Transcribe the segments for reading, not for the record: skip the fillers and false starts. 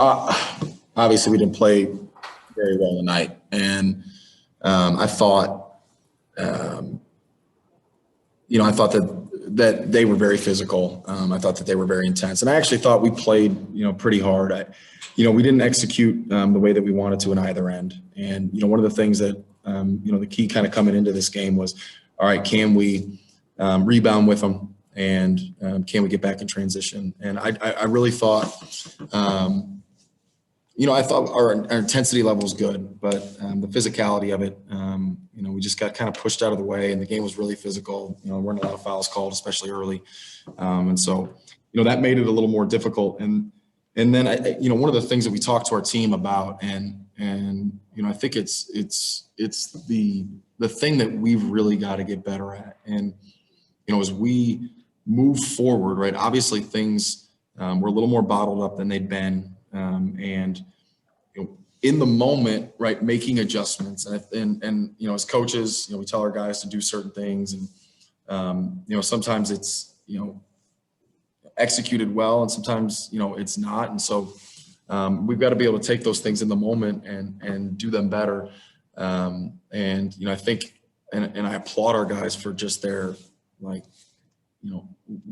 Obviously, we didn't play very well tonight, and I thought, I thought that they were very physical. I thought that they were very intense, and I actually thought we played, pretty hard. We didn't execute the way that we wanted to in either end, and one of the things that the key kind of coming into this game was, all right, can we rebound with them, and can we get back in transition? And I really thought. I thought our intensity level was good, but the physicality of it, we just got kind of pushed out of the way, and the game was really physical. There weren't a lot of fouls called, especially early, and so that made it a little more difficult. And then one of the things that we talked to our team about, and I think it's the thing that we've really got to get better at, and as we move forward, right? Obviously, things were a little more bottled up than they'd been. And in the moment, right, making adjustments, and as coaches, we tell our guys to do certain things, and sometimes it's executed well, and sometimes it's not, and so we've got to be able to take those things in the moment and do them better. I think, and I applaud our guys for just their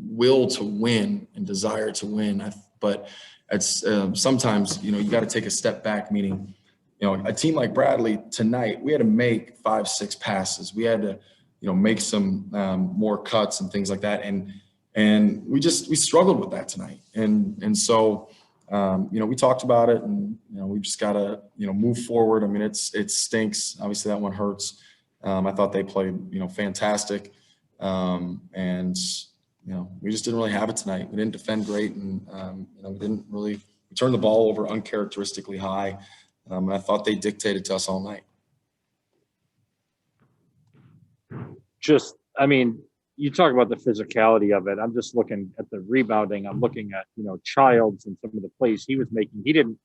will to win and desire to win, but it's sometimes you got to take a step back, meaning a team like Bradley tonight, we had to make 5-6 passes, we had to make some more cuts and things like that, and we struggled with that tonight, and so we talked about it, and we just got to move forward. I mean, it stinks, obviously that one hurts. I thought they played fantastic, and we just didn't really have it tonight. We didn't defend great, and we turned the ball over uncharacteristically high. And I thought they dictated to us all night. You talk about the physicality of it. I'm just looking at the rebounding. I'm looking at Childs and some of the plays he was making. He didn't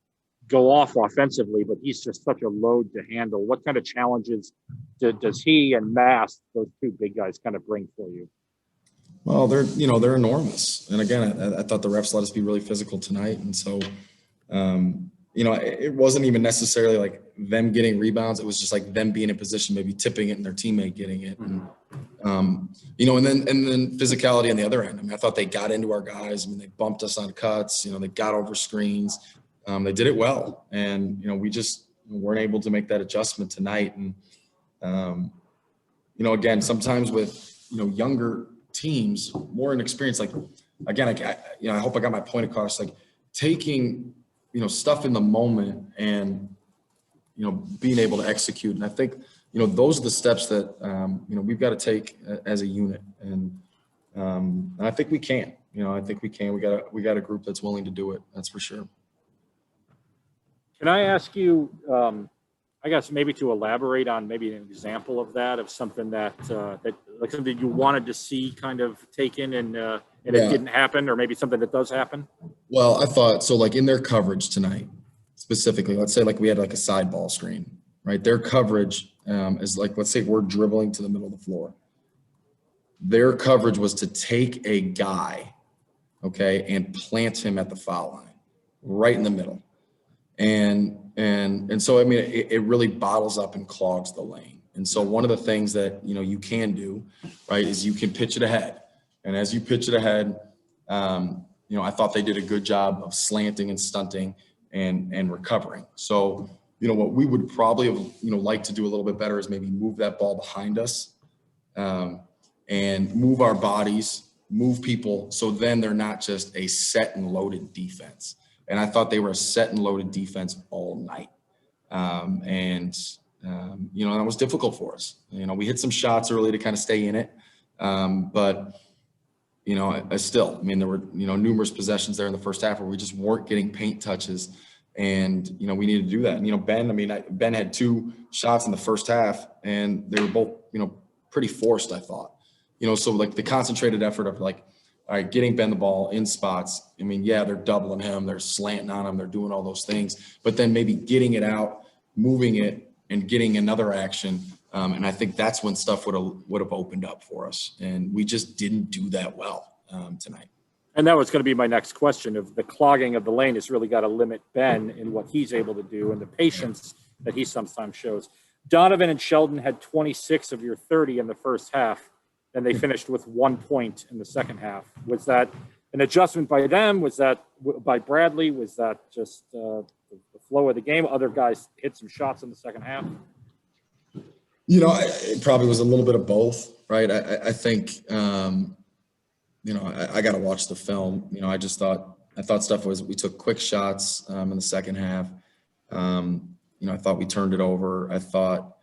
go off offensively, but he's just such a load to handle. What kind of challenges does he and Mast, those two big guys, kind of bring for you? Well, they're enormous. And again, I thought the refs let us be really physical tonight. And so, it wasn't even necessarily like them getting rebounds. It was just like them being in position, maybe tipping it and their teammate getting it. And, and then physicality on the other end. I mean, I thought they got into our guys. I mean, they bumped us on cuts, they got over screens. They did it well. And, we just weren't able to make that adjustment tonight. And, again, sometimes with, younger teams, more inexperienced, like, again, I hope I got my point across, like taking, stuff in the moment and, being able to execute. And I think, those are the steps that, we've got to take as a unit. And I think we can, we got a group that's willing to do it. That's for sure. Can I ask you, I guess maybe to elaborate on maybe an example of that, of something that like something you wanted to see kind of taken and it didn't happen, or maybe something that does happen? Well, I thought so. Like in their coverage tonight, specifically, let's say like we had like a side ball screen, right? Their coverage is like, let's say we're dribbling to the middle of the floor. Their coverage was to take a guy, okay, and plant him at the foul line, right in the middle. And so, I mean, it really bottles up and clogs the lane. And so one of the things that, you can do, right, is you can pitch it ahead. And as you pitch it ahead, I thought they did a good job of slanting and stunting and recovering. So, what we would probably have, like to do a little bit better is maybe move that ball behind us and move our bodies, move people. So then they're not just a set and loaded defense. And I thought they were a set and loaded defense all night. That was difficult for us. We hit some shots early to kind of stay in it. But there were, numerous possessions there in the first half where we just weren't getting paint touches. And, we needed to do that. Ben had 2 shots in the first half and they were both, pretty forced, I thought. So like the concentrated effort of like, all right, getting Ben the ball in spots. I mean, yeah, they're doubling him, they're slanting on him, they're doing all those things, but then maybe getting it out, moving it, and getting another action. And I think that's when stuff would have opened up for us. And we just didn't do that well tonight. And that was going to be my next question. Of the clogging of the lane has really got to limit Ben in what he's able to do and the patience that he sometimes shows. Donovan and Sheldon had 26 of your 30 in the first half, and they finished with 1 point in the second half. Was that an adjustment by them? Was that by Bradley? Was that just the flow of the game? Other guys hit some shots in the second half? You know, it probably was a little bit of both, right? I think, you know, I got to watch the film. You know, I thought stuff was, we took quick shots in the second half. You know, I thought we turned it over. I thought,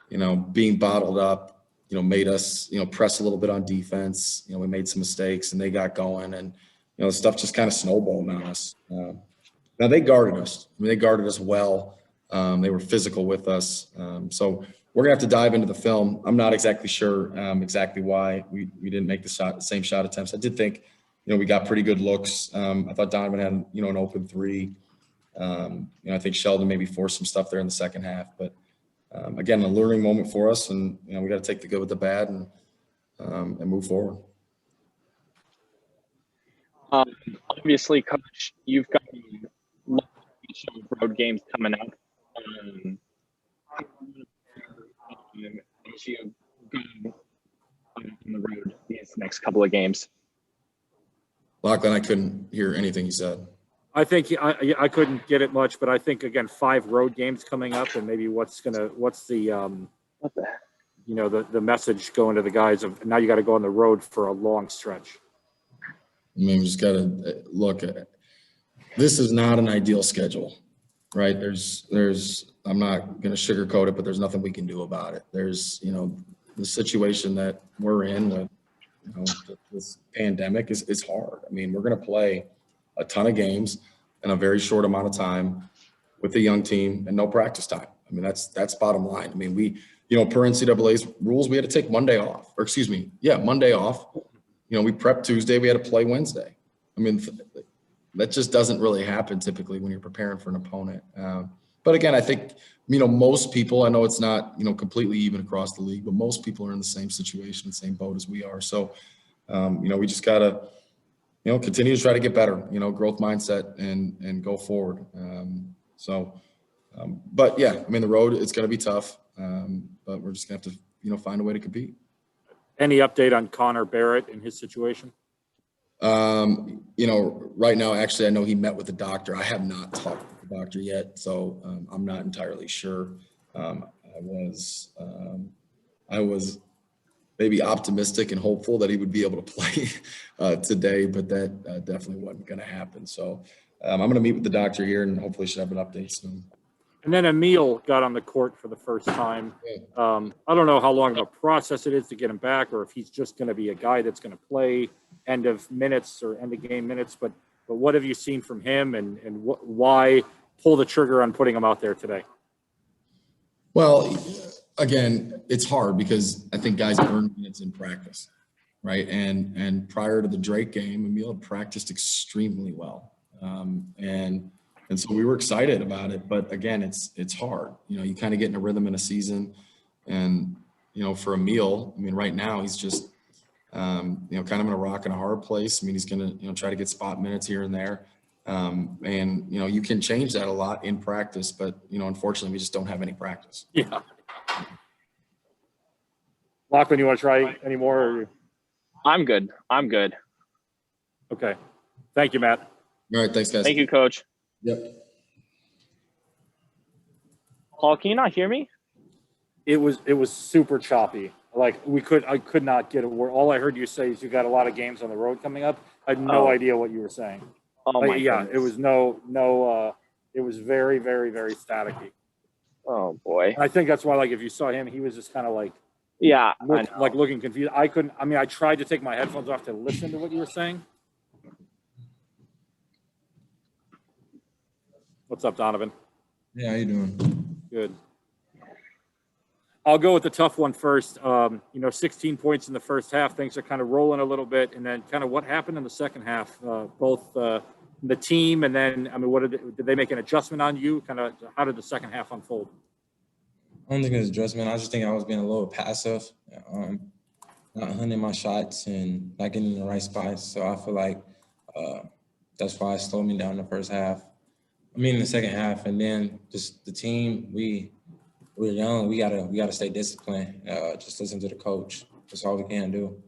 you know, being bottled up, you know, made us, you know, press a little bit on defense. You know, we made some mistakes and they got going, and, you know, stuff just kind of snowballed on us. Now they guarded us. I mean, they guarded us well. They were physical with us. So we're gonna have to dive into the film. I'm not exactly sure exactly why we didn't make the same shot attempts. I did think, you know, we got pretty good looks. I thought Donovan had, you know, an open three. You know, I think Sheldon maybe forced some stuff there in the second half, but again, a learning moment for us, and you know, we got to take the good with the bad and move forward. Obviously, Coach, you've got road games coming up. As you go on the road these next couple of games. Lachlan, I couldn't hear anything you said. I think I couldn't get it much, but I think, again, 5 road games coming up, and maybe what's the you know, the message going to the guys of now you got to go on the road for a long stretch. I mean, we just got to look at it. This is not an ideal schedule, right? I'm not going to sugarcoat it, but there's nothing we can do about it. There's, you know, the situation that we're in with, you know, this pandemic is hard. I mean, we're going to play a ton of games in a very short amount of time with the young team and no practice time. I mean, that's bottom line. I mean, we, you know, per NCAA's rules, we had to take Monday off, or excuse me, Monday off. You know, we prepped Tuesday, we had to play Wednesday. I mean, that just doesn't really happen typically when you're preparing for an opponent. But again, I think, you know, most people, I know it's not, you know, completely even across the league, but most people are in the same situation, same boat as we are. So, you know, we just got to, you know, continue to try to get better, you know, growth mindset and go forward. But yeah, I mean, the road, it's going to be tough, but we're just going to have to, you know, find a way to compete. Any update on Connor Barrett and his situation? You know, right now, actually, I know he met with the doctor. I have not talked with the doctor yet, so I'm not entirely sure. I was maybe optimistic and hopeful that he would be able to play today, but that definitely wasn't going to happen. So I'm going to meet with the doctor here and hopefully should have an update soon. And then Emile got on the court for the first time. I don't know how long of a process it is to get him back, or if he's just going to be a guy that's going to play end of minutes or end of game minutes. But what have you seen from him, and why pull the trigger on putting him out there today? Well, again, it's hard because I think guys earn minutes in practice, right? And prior to the Drake game, Emile had practiced extremely well. And so we were excited about it, but again, it's hard. You know, you kind of get in a rhythm in a season, and you know, for Emile, I mean, right now he's just, you know, kind of in a rock and a hard place. I mean, he's going to, you know, try to get spot minutes here and there, and you know, you can change that a lot in practice, but you know, unfortunately, we just don't have any practice. Yeah. Lachlan, you want to try any more? Or... I'm good. Okay. Thank you, Matt. All right. Thanks, guys. Thank you, Coach. Yep. Paul, can you not hear me? It was super choppy. Like I could not get a word. All I heard you say is you got a lot of games on the road coming up. I had no idea what you were saying. Oh my yeah, goodness. it was no it was very, very, very staticky. Oh boy. And I think that's why, like, if you saw him, he was just kind of like, yeah, like looking confused. I tried to take my headphones off to listen to what you were saying. What's up, Donovan? Yeah, how you doing? Good. I'll go with the tough one first. You know, 16 points in the first half. Things are kind of rolling a little bit. And then kind of what happened in the second half, both the team and then, I mean, did they make an adjustment on you? Kind of how did the second half unfold? I don't think it was adjustment. I just think I was being a little passive, not hunting my shots and not getting in the right spots. So I feel like That's why it slowed me down in the first half. I mean, in the second half, and then just the team. We're young. We gotta stay disciplined. Just listen to the coach. That's all we can do.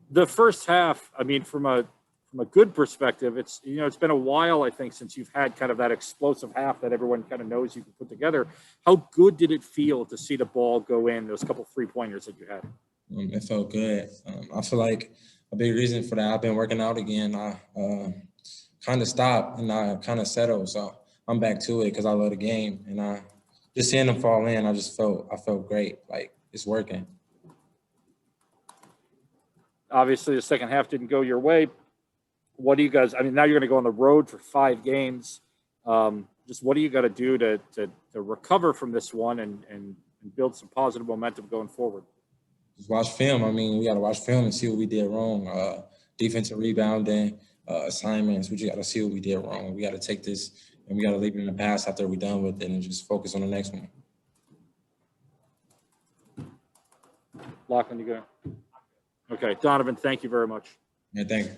The first half, I mean, from a good perspective, it's it's been a while, I think, since you've had kind of that explosive half that everyone kind of knows you can put together. How good did it feel to see the ball go in? Those couple 3-pointers that you had. It felt good. I feel like a big reason for that, I've been working out again. I kind of stopped and I kind of settled. So I'm back to it because I love the game. And I just seeing them fall in, I felt great. Like it's working. Obviously, the second half didn't go your way. What do you guys? I mean, now you're going to go on the road for 5 games. Just what do you got to do to recover from this one and build some positive momentum going forward? Just watch film. I mean, we got to watch film and see what we did wrong. Defensive rebounding, assignments. We just got to see what we did wrong. We got to take this and we got to leave it in the past after we're done with it and just focus on the next one. Lachlan, you go. Okay, Donovan, thank you very much. Yeah, thank you.